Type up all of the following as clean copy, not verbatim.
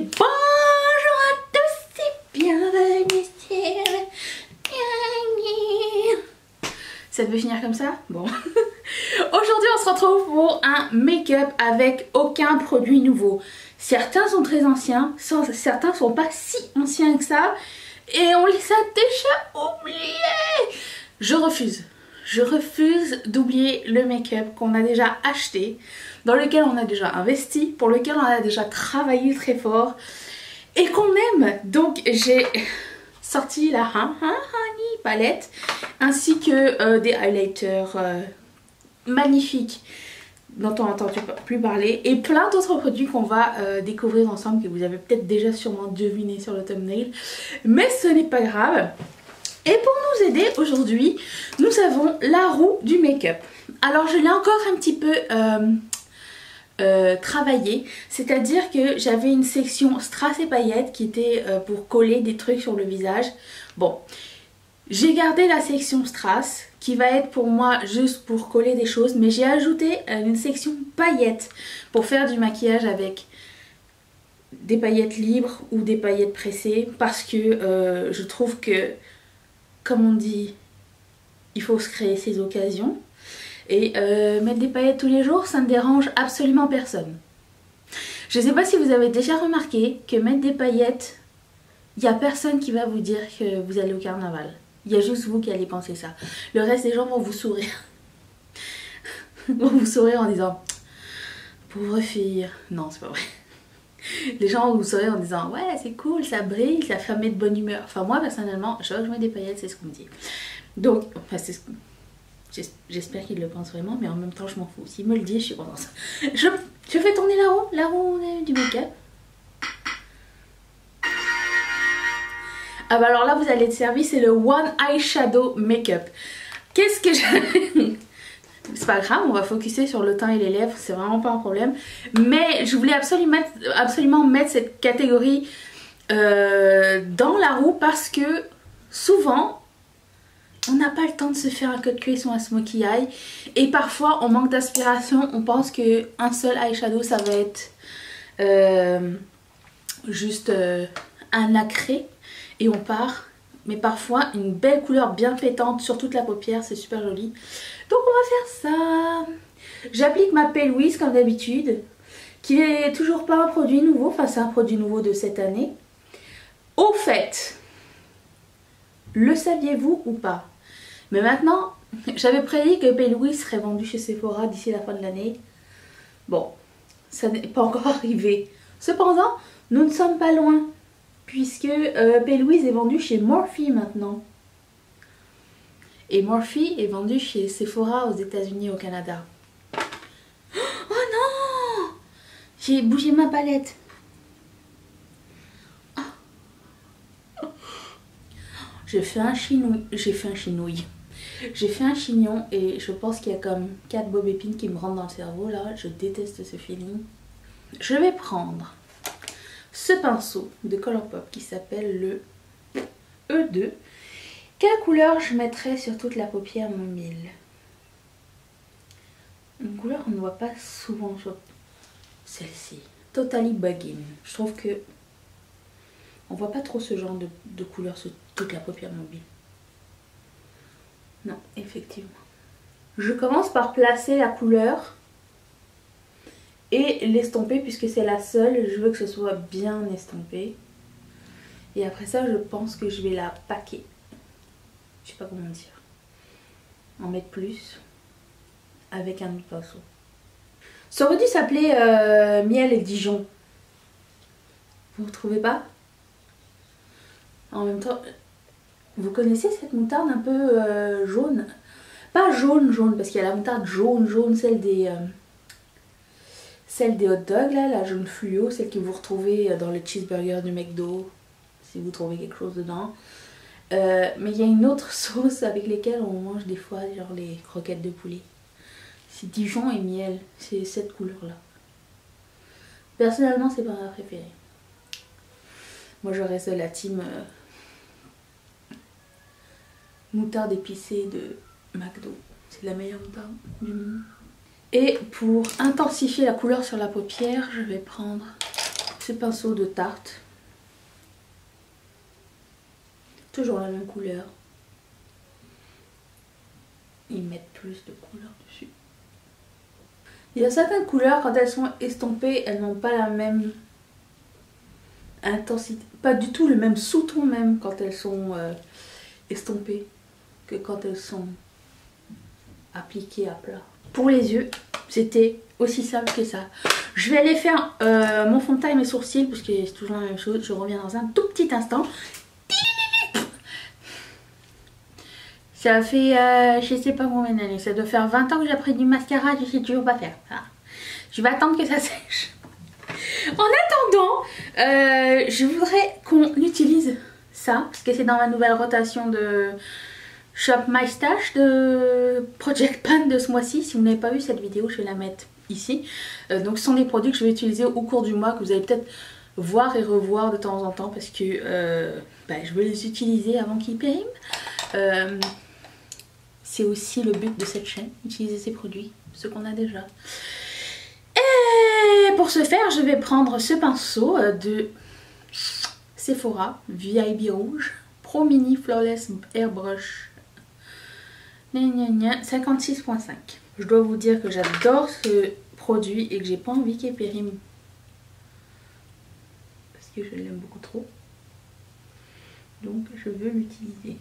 Bonjour à tous et bienvenue sur Ça peut finir comme ça? Bon. Aujourd'hui on se retrouve pour un make-up avec aucun produit nouveau. Certains sont très anciens, certains sont pas si anciens que ça et on les a déjà oubliés. Je refuse d'oublier le make-up qu'on a déjà acheté, dans lequel on a déjà investi, pour lequel on a déjà travaillé très fort et qu'on aime. Donc j'ai sorti la Honey palette ainsi que des highlighters magnifiques dont on n'a entendu plus parler et plein d'autres produits qu'on va découvrir ensemble, que vous avez peut-être déjà sûrement deviné sur le thumbnail, mais ce n'est pas grave. Et pour nous aider aujourd'hui, nous avons la roue du make-up. Alors je l'ai encore un petit peu travaillé, c'est-à-dire que j'avais une section strass et paillettes qui était pour coller des trucs sur le visage. Bon, j'ai gardé la section strass qui va être pour moi juste pour coller des choses, mais j'ai ajouté une section paillettes pour faire du maquillage avec des paillettes libres ou des paillettes pressées, parce que je trouve que, comme on dit, il faut se créer ses occasions. Et mettre des paillettes tous les jours, ça ne dérange absolument personne. Je ne sais pas si vous avez déjà remarqué que mettre des paillettes, il n'y a personne qui va vous dire que vous allez au carnaval. Il y a juste vous qui allez penser ça. Le reste des gens vont vous sourire. Vont vous sourire en disant « Pauvre fille ». Non, c'est pas vrai. Les gens vont vous sourire en disant « Ouais, c'est cool, ça brille, ça fait mettre de bonne humeur ». Enfin moi personnellement, je mets des paillettes, c'est ce qu'on me dit. Donc, enfin c'est ce que... J'espère qu'il le pense vraiment, mais en même temps je m'en fous. S'il me le dit, je suis contente. Je fais tourner la roue du make-up. Ah bah alors là vous allez être servi, c'est le One Eyeshadow Make-up. Qu'est-ce que j'ai... C'est pas grave, on va focuser sur le teint et les lèvres, c'est vraiment pas un problème. Mais je voulais absolument mettre cette catégorie dans la roue parce que souvent... on n'a pas le temps de se faire un cut crease ou un smokey eye. Et parfois on manque d'inspiration. On pense qu'un seul eyeshadow ça va être juste un nacré. Et on part. Mais parfois une belle couleur bien pétante sur toute la paupière, c'est super joli. Donc on va faire ça. J'applique ma Pale Whiz comme d'habitude. Qui est toujours pas un produit nouveau. Enfin c'est un produit nouveau de cette année. Au fait, le saviez-vous ou pas? Mais maintenant, j'avais prédit que Pale Whiz serait vendu chez Sephora d'ici la fin de l'année. Bon, ça n'est pas encore arrivé. Cependant, nous ne sommes pas loin. Puisque Pale Whiz est vendu chez Morphe maintenant. Et Morphe est vendu chez Sephora aux États-Unis et au Canada. Oh non! J'ai bougé ma palette. Oh. J'ai fait un chignon et je pense qu'il y a comme 4 bob épines qui me rentrent dans le cerveau là. Je déteste ce feeling. Je vais prendre ce pinceau de Colourpop qui s'appelle le E2. Quelle couleur je mettrais sur toute la paupière mobile? Une couleur qu'on ne voit pas souvent sur celle-ci. Totally Bugging. Je trouve que on voit pas trop ce genre de couleur sur toute la paupière mobile. Non, effectivement. Je commence par placer la couleur et l'estomper puisque c'est la seule. Je veux que ce soit bien estampé. Et après ça, je pense que je vais la paquer. Je sais pas comment dire. En mettre plus avec un autre pinceau. Ça aurait dû s'appeler Miel et Dijon. Vous ne trouvez pas? En même temps... Vous connaissez cette moutarde un peu jaune? Pas jaune parce qu'il y a la moutarde jaune, celle des hot dogs là, la jaune fluo, celle que vous retrouvez dans le cheeseburger du McDo, si vous trouvez quelque chose dedans. Mais il y a une autre sauce avec laquelle on mange des fois, genre les croquettes de poulet. C'est Dijon et miel, c'est cette couleur là. Personnellement c'est pas ma préférée. Moi je reste de la team... moutarde épicée de McDo. C'est la meilleure moutarde du monde. Et pour intensifier la couleur sur la paupière, je vais prendre ce pinceau de Tarte. Toujours la même couleur. Ils mettent plus de couleurs dessus. Il y a certaines couleurs, quand elles sont estompées, elles n'ont pas la même intensité. Pas du tout le même sous-ton même quand elles sont estompées que quand elles sont appliquées à plat. Pour les yeux, c'était aussi simple que ça. Je vais aller faire mon fond de teint et mes sourcils parce que c'est toujours la même chose. Je reviens dans un tout petit instant. Ça fait, je sais pas combien d'années, ça doit faire 20 ans que j'ai appris du mascara, je sais toujours pas faire. Ah. Je vais attendre que ça sèche. En attendant, je voudrais qu'on utilise ça, parce que c'est dans ma nouvelle rotation de Shop My Stash de Project Pan de ce mois-ci. Si vous n'avez pas vu cette vidéo, je vais la mettre ici. Donc ce sont des produits que je vais utiliser au cours du mois, que vous allez peut-être voir et revoir de temps en temps, parce que je veux les utiliser avant qu'ils périment. C'est aussi le but de cette chaîne, utiliser ces produits, ceux qu'on a déjà. Et pour ce faire, je vais prendre ce pinceau de Sephora, VIB rouge, Pro Mini Flawless Airbrush 56.5. Je dois vous dire que j'adore ce produit et que j'ai pas envie qu'il périme. Parce que je l'aime beaucoup trop. Donc je veux l'utiliser.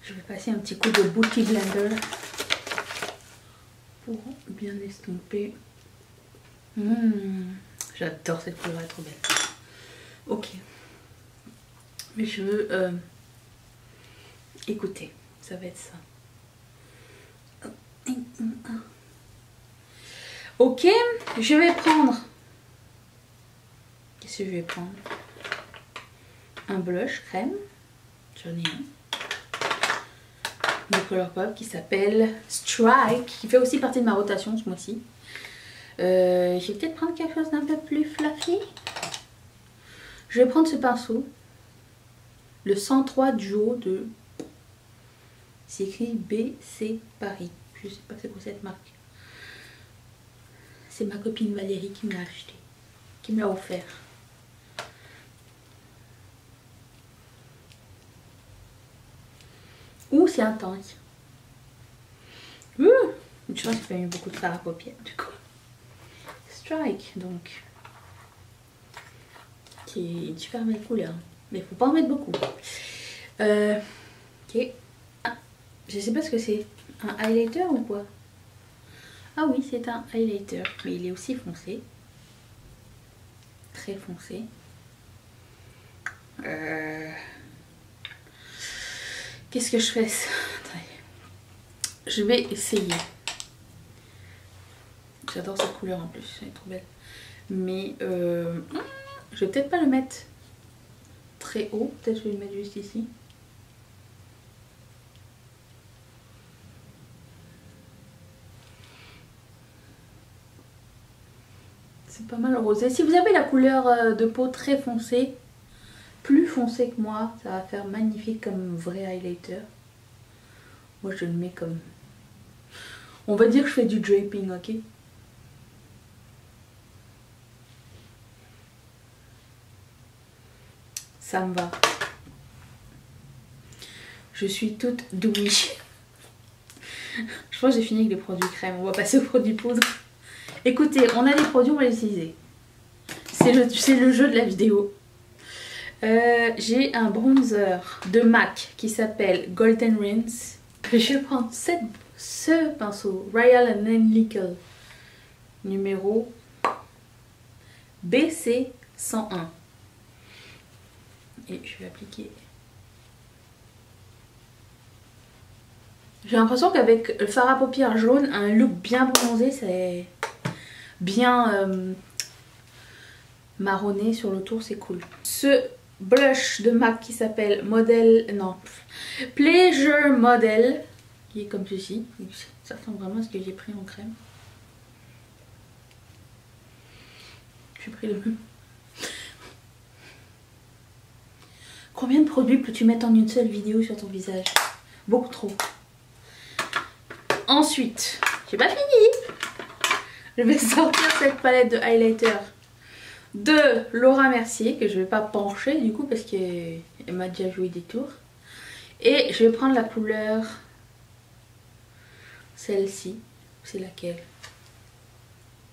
Je vais passer un petit coup de Beauty Blender pour bien estomper. J'adore cette couleur, elle est trop belle. Ok. Mes cheveux, écoutez, ça va être ça. Ok, je vais prendre... Qu'est-ce que je vais prendre? Un blush crème. J'en ai un. De Colourpop qui s'appelle Strike, qui fait aussi partie de ma rotation ce mois-ci. Je vais peut-être prendre quelque chose d'un peu plus fluffy. Je vais prendre ce pinceau, le 103 Duo de... C'est écrit BC Paris. Je sais pas c'est quoi cette marque. C'est ma copine Valérie qui me l'a acheté, qui me l'a offert. Ouh, c'est intense. Je pense qu'il fait beaucoup de fard à paupières du coup. Strike, donc. Qui est une super belle couleur. Mais il faut pas en mettre beaucoup. Ok. Ah, je sais pas ce que c'est. Un highlighter ou quoi? Ah oui, c'est un highlighter. Mais il est aussi foncé. Très foncé. Qu'est-ce que je fais? Attendez. Je vais essayer. J'adore cette couleur en plus, elle est trop belle. Mais je vais peut-être pas le mettre très haut. Peut-être je vais le mettre juste ici. C'est pas mal rosé. Si vous avez la couleur de peau très foncée, plus foncé que moi, ça va faire magnifique comme vrai highlighter. Moi je le mets comme... On va dire que je fais du draping, ok? Ça me va. Je suis toute douée. Je pense que j'ai fini avec les produits crème. On va passer aux produits poudre. Écoutez, on a des produits, on va les utiliser. C'est le jeu de la vidéo. J'ai un bronzer de MAC qui s'appelle Golden Rinse. Je vais prendre ce pinceau Royal & Nickel numéro BC101 et je vais appliquer. J'ai l'impression qu'avec le fard à paupières jaune, un look bien bronzé, c'est bien marronné sur le tour, c'est cool. Ce blush de MAC qui s'appelle Pleasure Model, qui est comme ceci. Ça ressemble vraiment à ce que j'ai pris en crème. J'ai pris le même. Combien de produits peux-tu mettre en une seule vidéo sur ton visage? Beaucoup trop. Ensuite, j'ai pas fini. Je vais sortir cette palette de highlighter de Laura Mercier, que je vais pas pencher du coup parce qu'elle m'a déjà joué des tours. Et je vais prendre la couleur, celle-ci. C'est laquelle?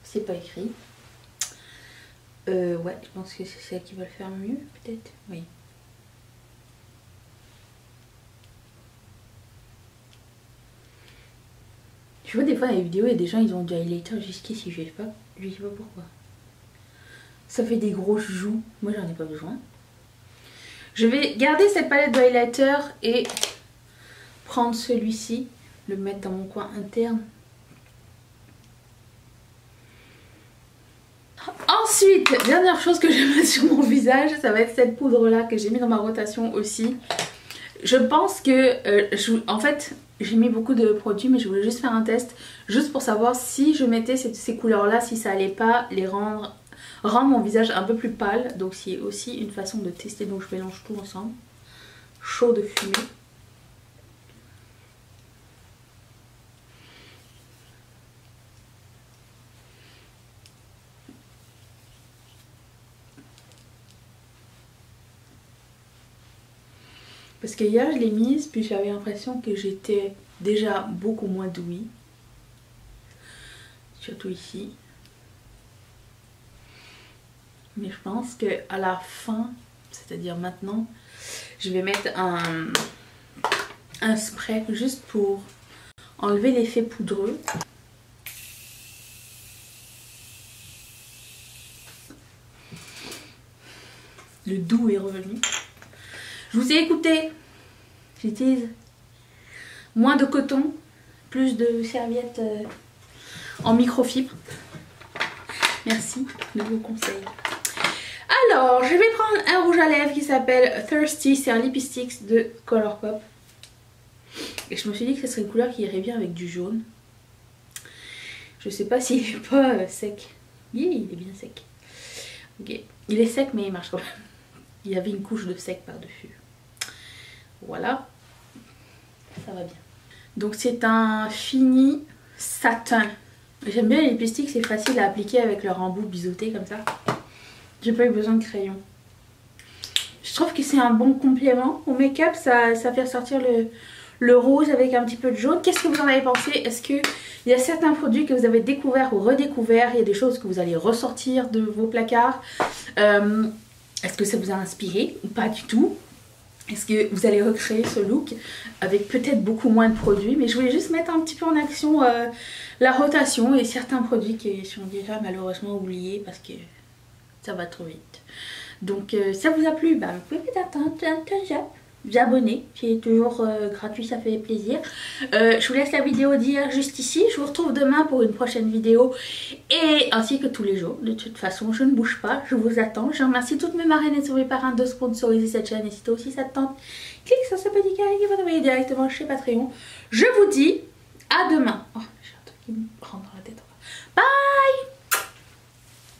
C'est pas écrit. Ouais, je pense que c'est celle qui va le faire mieux, peut-être. Oui. Tu vois, des fois dans les vidéos, il y a des gens, ils ont du highlighter jusqu'ici, je sais pas pourquoi. Ça fait des grosses joues. Moi, j'en ai pas besoin. Je vais garder cette palette de highlighter et prendre celui-ci, le mettre dans mon coin interne. Ensuite, dernière chose que je vais mettre sur mon visage, ça va être cette poudre là que j'ai mis dans ma rotation aussi. Je pense que, en fait, j'ai mis beaucoup de produits mais je voulais juste faire un test, juste pour savoir si je mettais ces couleurs là, si ça allait pas les rendre mon visage un peu plus pâle. Donc c'est aussi une façon de tester, donc je mélange tout ensemble. Chaud de fumée. Parce que hier je l'ai mise, puis j'avais l'impression que j'étais déjà beaucoup moins douille. Surtout ici. Mais je pense qu'à la fin, c'est-à-dire maintenant, je vais mettre un spray juste pour enlever l'effet poudreux. Le doux est revenu. Je vous ai écouté. J'utilise moins de coton, plus de serviettes en microfibre. Merci de vos conseils. Alors, je vais prendre un rouge à lèvres qui s'appelle Thirsty. C'est un lipstick de Colourpop. Et je me suis dit que ce serait une couleur qui irait bien avec du jaune. Je sais pas s'il est pas sec. Oui, il est bien sec. Ok. Il est sec mais il marche quand même. Il y avait une couche de sec par-dessus. Voilà. Ça va bien. Donc c'est un fini satin. J'aime bien les lipsticks, c'est facile à appliquer avec leur embout biseauté comme ça. J'ai pas eu besoin de crayon. Je trouve que c'est un bon complément au make-up. Ça fait ressortir le rose avec un petit peu de jaune. Qu'est-ce que vous en avez pensé? Est-ce qu'il y a certains produits que vous avez découverts ou redécouverts? Il y a des choses que vous allez ressortir de vos placards. Est-ce que ça vous a inspiré ou pas du tout? Est-ce que vous allez recréer ce look avec peut-être beaucoup moins de produits? Mais je voulais juste mettre un petit peu en action la rotation et certains produits qui sont déjà malheureusement oubliés parce que ça va trop vite. Donc ça vous a plu, bah, vous pouvez peut-être vous abonner, c'est toujours gratuit, ça fait plaisir. Je vous laisse la vidéo d'hier juste ici. Je vous retrouve demain pour une prochaine vidéo et ainsi que tous les jours. De toute façon, je ne bouge pas, je vous attends. Je remercie toutes mes marraines et tous mes parrains de sponsoriser cette chaîne. Et si toi aussi ça te tente, clique sur ce petit carré qui va t'envoyer directement chez Patreon. Je vous dis à demain. Oh, j'ai un truc qui me prend dans la tête. Bye!